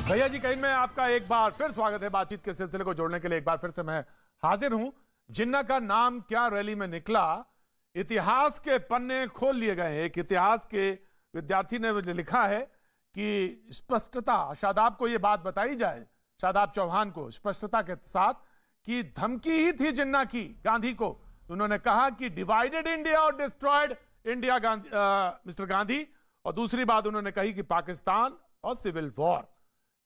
भैया जी कहीं में आपका एक बार फिर स्वागत है। बातचीत के सिलसिले को जोड़ने के लिए एक बार फिर से मैं हाजिर हूं। जिन्ना का नाम क्या रैली में निकला, इतिहास के पन्ने खोल लिए गए। एक इतिहास के विद्यार्थी ने मुझे लिखा है कि स्पष्टता, शादाब को यह बात बताई जाए, शादाब चौहान को स्पष्टता के साथ कि धमकी ही थी जिन्ना की गांधी को। उन्होंने कहा कि डिवाइडेड इंडिया और डिस्ट्रॉयड इंडिया मिस्टर गांधी, और दूसरी बात उन्होंने कही कि पाकिस्तान और सिविल वॉर,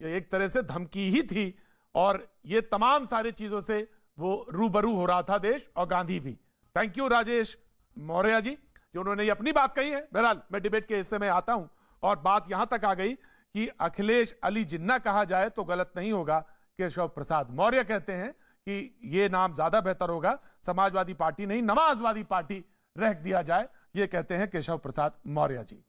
ये एक तरह से धमकी ही थी। और ये तमाम सारी चीजों से वो रूबरू हो रहा था देश और गांधी भी। थैंक यू राजेश मौर्य जी, जो उन्होंने ये अपनी बात कही है। बहरहाल मैं डिबेट के हिस्से में आता हूं और बात यहां तक आ गई कि अखिलेश अली जिन्ना कहा जाए तो गलत नहीं होगा। केशव प्रसाद मौर्य कहते हैं कि ये नाम ज्यादा बेहतर होगा, समाजवादी पार्टी नहीं नमाजवादी पार्टी रख दिया जाए, ये कहते हैं केशव प्रसाद मौर्य जी।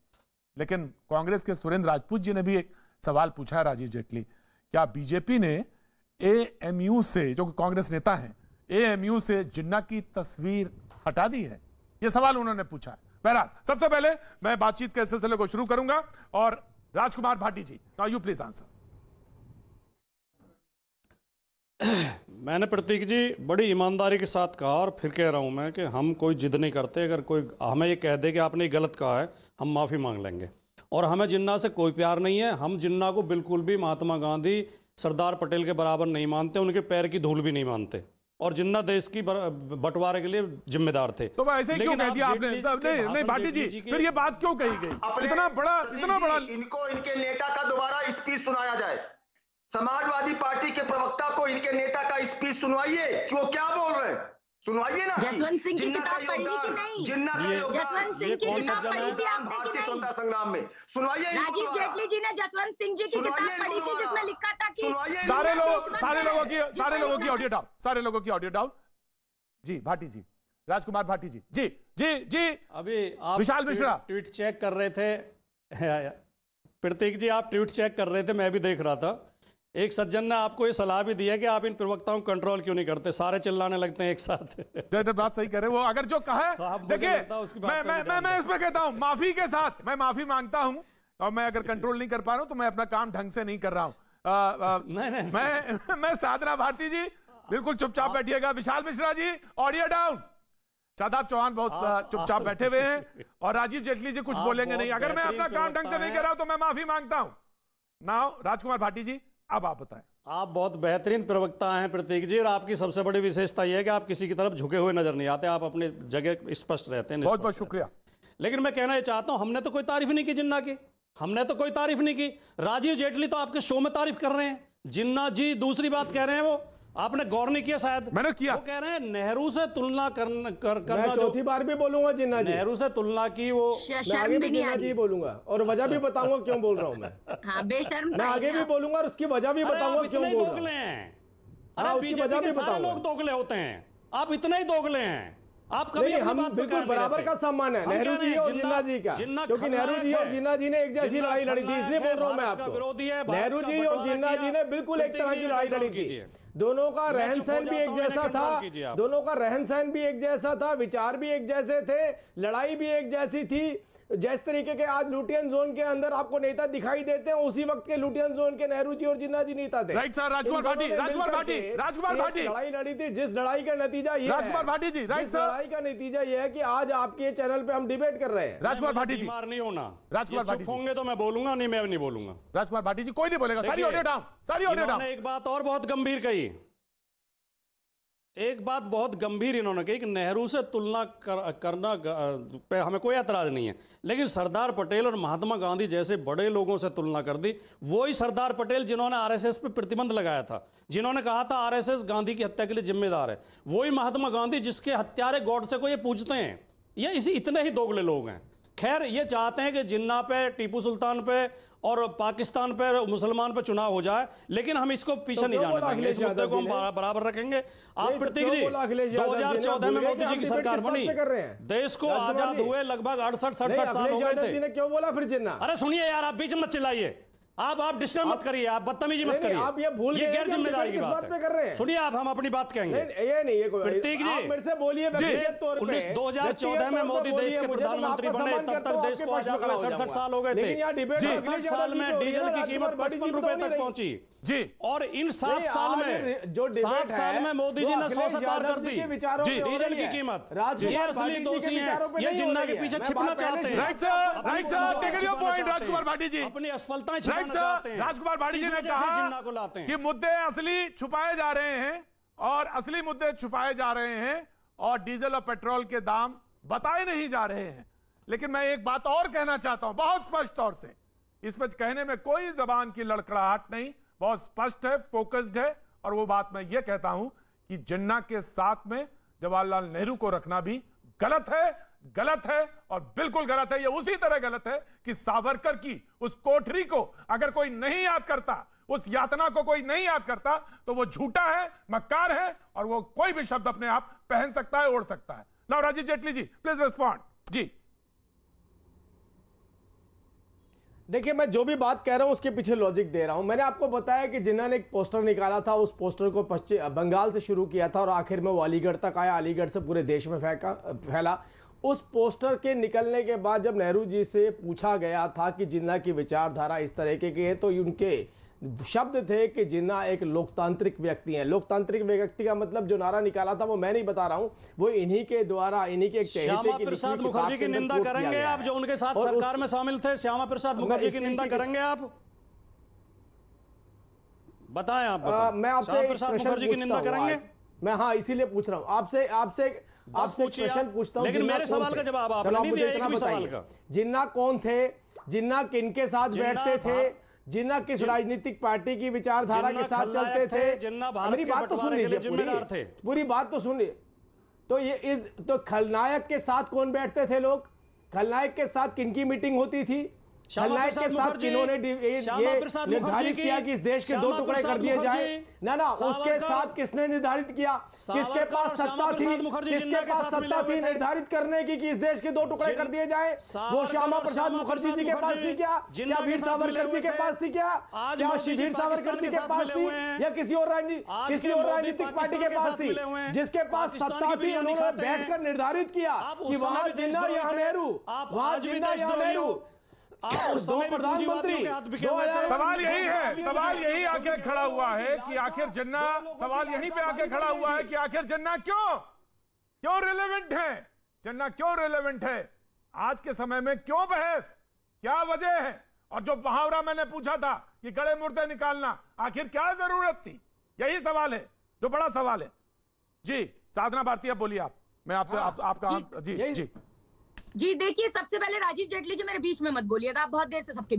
लेकिन कांग्रेस के सुरेंद्र राजपूत जी ने भी एक सवाल पूछा है राजीव जेटली, क्या बीजेपी ने एएमयू से, जो कांग्रेस नेता हैं, एएमयू से जिन्ना की तस्वीर हटा दी है? यह सवाल उन्होंने पूछा है। बहरहाल सबसे पहले मैं बातचीत के सिलसिले को शुरू करूंगा और राजकुमार भाटी जी, नाउ यू प्लीज आंसर। मैंने प्रतीक जी बड़ी ईमानदारी के साथ कहा और फिर कह रहा हूं मैं कि हम कोई जिद नहीं करते। अगर कोई हमें ये कह दे कि आपने ये गलत कहा है, हम माफी मांग लेंगे। और हमें जिन्ना से कोई प्यार नहीं है। हम जिन्ना को बिल्कुल भी महात्मा गांधी, सरदार पटेल के बराबर नहीं मानते, उनके पैर की धूल भी नहीं मानते। और जिन्ना देश की बंटवारे के लिए जिम्मेदार थे। तो ऐसे क्यों कह दिया आपने? नहीं भाटी जी, फिर ये बात क्यों कही गई? इतना बड़ा इनको इनके नेता का दोबारा स्पीच सुनाया जाए। समाजवादी पार्टी के प्रवक्ता को इनके नेता का स्पीच सुनवाइए कि वो क्या बोल रहे हैं, सुनवाइए ना। जसवंत सिंह की किताब पढ़ी कि नहीं? जिन्ना का जसवंत सिंह की किताब पढ़ी थी आपने कि नहीं? स्वतंत्रता संग्राम में सुनवाइए। राजीव जेटली जी ने जसवंत सिंह जी की किताब पढ़ी थी जिसमें लिखा था कि सारे लोगों की ऑडियो डाउन। जी भाटी जी, राजकुमार भाटी जी, जी जी जी। अभी आप विशाल मिश्रा ट्वीट चेक कर रहे थे, प्रतीक जी आप ट्वीट चेक कर रहे थे, मैं भी देख रहा था। एक सज्जन ने आपको ये सलाह भी दी है कि आप इन प्रवक्ताओं को कंट्रोल क्यों नहीं करते, सारे चिल्लाने लगते हैं एक साथ। बात सही करे वो, अगर जो कहा है देखिए, मैं इसमें कहता हूं माफी के साथ मैं माफी मांगता हूं, और मैं अगर कंट्रोल नहीं कर पा रहा हूं तो मैं अपना काम ढंग से नहीं कर रहा हूं। मैं साधना भारती जी बिल्कुल चुपचाप बैठिएगा। Vishal Mishra ji audio down. शादाब चौहान बहुत चुपचाप बैठे हुए हैं और राजीव जेटली जी कुछ बोलेंगे नहीं। अगर मैं अपना काम ढंग से नहीं कर रहा हूं तो मैं माफी मांगता हूं। नाउ राजकुमार भाटी जी, अब आप बताएं। आप बहुत बेहतरीन प्रवक्ता हैं प्रतीक जी, और आपकी सबसे बड़ी विशेषता यह है कि आप किसी की तरफ झुके हुए नजर नहीं आते, आप अपनी जगह स्पष्ट रहते हैं। बहुत बहुत शुक्रिया। लेकिन मैं कहना चाहता हूं, हमने तो कोई तारीफ नहीं की जिन्ना की, हमने तो कोई तारीफ नहीं की। राजीव जेटली तो आपके शो में तारीफ कर रहे हैं, जिन्ना जी दूसरी बात कह रहे हैं। वो आपने गौर नहीं किया शायद, मैंने किया। वो कह रहे हैं नेहरू से तुलना करना मैं चौथी बार भी बोलूंगा जिन्ना जी, नेहरू से तुलना की। वो आगे भी जिन्ना जी बोलूंगा और वजह भी बताऊंगा क्यों बोल रहा हूं मैं। हाँ, बेशर्म। मैं आगे भी बोलूंगा और उसकी वजह भी बताऊंगा क्यों बोल रहा हूं। उसकी वजह भी बताऊंगा। लोग दोगले होते हैं, आप इतने ही दोगले हैं। आप कभी हम बिल्कुल बराबर का सम्मान है नेहरू जी और जिन्ना जी का, क्योंकि नेहरू जी और जिन्ना जी ने एक जैसी लड़ाई लड़ी थी, इसलिए बोल रहा हूं मैं आपको। नेहरू जी और जिन्ना जी ने बिल्कुल एक तरह की लड़ाई लड़ी थी। दोनों का रहन सहन भी एक जैसा था, दोनों का रहन सहन भी एक जैसा था, विचार भी एक जैसे थे, लड़ाई भी एक जैसी थी। जिस तरीके के आज लुटियन जोन के अंदर आपको नेता दिखाई देते हैं, उसी वक्त के लुटियन जोन के नेहरू जी और जिन्ना जी नेता थे। Right sir. राजकुमार भाटी लड़ाई लड़ी थी, जिस लड़ाई का नतीजा ये राजकुमार भाटी जी, राइट सर, लड़ाई का नतीजा ये है कि आज आपके चैनल पे हम डिबेट कर रहे हैं। राजकुमार भाटी जी, बीमार नहीं होना। राजकुमार भाटी जी होंगे तो मैं बोलूंगा, नहीं मैं नहीं बोलूंगा। राजकुमार भाटी जी कोई नहीं बोलेगा, सारी ऑडियो डाउन, सारी ऑडियो डाउन। एक बात और बहुत गंभीर कही, एक बात बहुत गंभीर इन्होंने कही कि नेहरू से तुलना करना पे हमें कोई एतराज नहीं है, लेकिन सरदार पटेल और महात्मा गांधी जैसे बड़े लोगों से तुलना कर दी। वही सरदार पटेल जिन्होंने आरएसएस पे प्रतिबंध लगाया था, जिन्होंने कहा था आरएसएस गांधी की हत्या के लिए जिम्मेदार है, वही महात्मा गांधी जिसके हत्यारे गॉडसे को ये पूजते हैं। ये इतने ही दोगले लोग हैं। खैर, ये चाहते हैं कि जिन्ना पे, टीपू सुल्तान पे और पाकिस्तान पे, मुसलमान पे चुनाव हो जाए, लेकिन हम इसको पीछे नहीं जाने देंगे। इस मुद्दे को हम बराबर रखेंगे। आप प्रतीक जी 2014 में मोदी जी की सरकार बनी, देश को आजाद हुए लगभग 68-67 साल हो गए थे। क्यों बोला फिर जिन्ना? अरे सुनिए यार, आप बीच मत चिल्लाइए। आप डिस्टर्ब मत करिए, आप बदतमीजी मत करिए। आप ये भूल गए गैर जिम्मेदारी की बात पे कर रहे हैं। सुनिए, आप हम अपनी बात कहेंगे। ये नहीं, ये कोई प्रतीक जी, आप मेरे से बोलिए व्यक्तिगत तौर पे। 2014 में मोदी देश के प्रधानमंत्री बने, तब तक देश को आजाद 67 साल हो गए थे। 67 साल में डीजल की कीमत 55 रुपए तक पहुंची जी। और इन 7 साल में जो 7 साल में मोदी जी ने 100 से पार कर दी डीजल की कीमत। ये असली दोषी हैं, ये जिन्ना के पीछे छिपना चाहते हैं। Right sir, take your point Rajkumar Bhati ji. अपनी असफलताएं छिपाना चाहते हैं। राजकुमार भाटी जी ने कहा कि मुद्दे असली छुपाए जा रहे हैं और असली मुद्दे छुपाए जा रहे हैं और डीजल और पेट्रोल के दाम बताए नहीं जा रहे हैं। लेकिन मैं एक बात और कहना चाहता हूं बहुत स्पष्ट तौर से, इसमें कहने में कोई जबान की लड़खड़ाहट नहीं, बहुत स्पष्ट है, फोकस्ड है। और वो बात मैं ये कहता हूं कि जिन्ना के साथ में जवाहरलाल नेहरू को रखना भी गलत है और बिल्कुल गलत है। ये उसी तरह गलत है कि सावरकर की उस कोठरी को अगर कोई नहीं याद करता, उस यातना को कोई नहीं याद करता, तो वो झूठा है, मक्कार है और वो कोई भी शब्द अपने आप पहन सकता है, ओढ़ सकता है। Now Rajeev Jaitley ji, please respond. जी देखिए, मैं जो भी बात कह रहा हूं उसके पीछे लॉजिक दे रहा हूं। मैंने आपको बताया कि जिन्ना ने एक पोस्टर निकाला था, उस पोस्टर को पश्चिम बंगाल से शुरू किया था और आखिर में वो अलीगढ़ तक आया, अलीगढ़ से पूरे देश में फैला। उस पोस्टर के निकलने के बाद जब नेहरू जी से पूछा गया था कि जिन्ना की विचारधारा इस तरह की है, तो उनके शब्द थे कि जिन्ना एक लोकतांत्रिक व्यक्ति हैं। लोकतांत्रिक व्यक्ति का मतलब जो नारा निकाला था वो मैं नहीं बता रहा हूं, वो इन्हीं के द्वारा, इन्हीं के एक श्यामा प्रसाद मुखर्जी की निंदा करेंगे आप, जो उनके साथ सरकार में शामिल थे। श्यामा प्रसाद मुखर्जी की निंदा करेंगे आप? बताएं आप, मैं आपसे प्रसाद मुखर्जी की निंदा करेंगे? मैं हाँ इसीलिए पूछ रहा हूं आपसे प्रश्न पूछता हूं। लेकिन मेरे सवाल का जवाब आपने नहीं दिया, एक भी सवाल का। जिन्ना कौन थे? जिन्ना किनके साथ बैठते थे? जिन्ना किस राजनीतिक पार्टी की विचारधारा के साथ चलते थे? मेरी बात तो सुन लीजिए, पूरी बात तो सुनिए। तो खलनायक के साथ कौन बैठते थे लोग? खलनायक के साथ किनकी मीटिंग होती थी? खलनायक के साथ किन्होंने ये निर्धारित किया कि इस देश के 2 टुकड़े कर दिए जाए? ना उसके साथ किसने निर्धारित किया? किसके पास सत्ता थी? किसके पास सत्ता थी निर्धारित करने की कि इस देश के 2 टुकड़े कर दिए जाए? वो श्यामा प्रसाद मुखर्जी जी के पास थी क्या? क्या वीर सावरकर जी के पास थी क्या? क्या वीर सावरकर जी के पास थी या किसी और राजनीतिक पार्टी के पास थी? जिसके पास सत्ता थी उन्होंने बैठकर निर्धारित किया कि वहां जिन्ना या नेहरू, वहां जिन्ना या नेहरू, दो प्रधानमंत्री। सवाल यही है, सवाल यही आके खड़ा हुआ है कि आखिर जिन्ना, सवाल यहीं पे आके खड़ा हुआ है कि आखिर जिन्ना क्यों रिलेवेंट है? जिन्ना क्यों रिलेवेंट है आज के समय में? क्यों बहस, क्या वजह है? और जो मुहावरा मैंने पूछा था कि गड़े मुर्दे निकालना, आखिर क्या जरूरत थी? यही सवाल है जो बड़ा सवाल है। जी साधना भारती, अब बोलिए आप। मैं आपसे आपका जी। जी देखिए, सबसे पहले राजीव जेटली जी मेरे बीच में मत बोलिएगा, आप बहुत देर से सबके